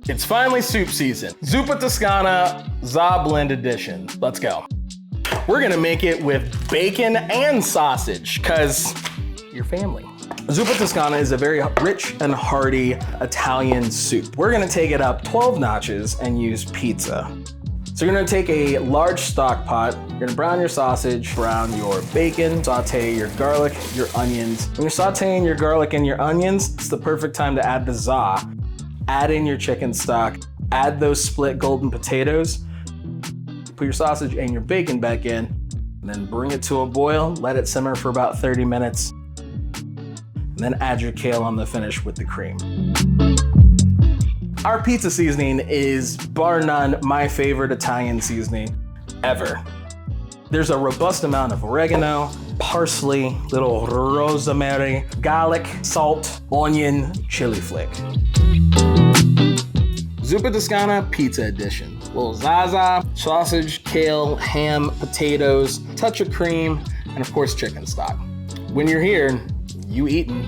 It's finally soup season. Zuppa Toscana za blend edition. Let's go. We're gonna make it with bacon and sausage, cause you're family. Zuppa Toscana is a very rich and hearty Italian soup. We're gonna take it up 12 notches and use pizza. So you're gonna take a large stock pot, you're gonna brown your sausage, brown your bacon, saute your garlic, your onions. When you're sauteing your garlic and your onions, it's the perfect time to add the za. Add in your chicken stock, add those split golden potatoes, put your sausage and your bacon back in, and then bring it to a boil, let it simmer for about 30 minutes, and then add your kale on the finish with the cream. Our pizza seasoning is, bar none, my favorite Italian seasoning ever. There's a robust amount of oregano, parsley, little rosemary, garlic, salt, onion, chili flake. Zuppa Toscana Pizza Edition. Little zaza, sausage, kale, ham, potatoes, touch of cream, and of course chicken stock. When you're here, you eatin'.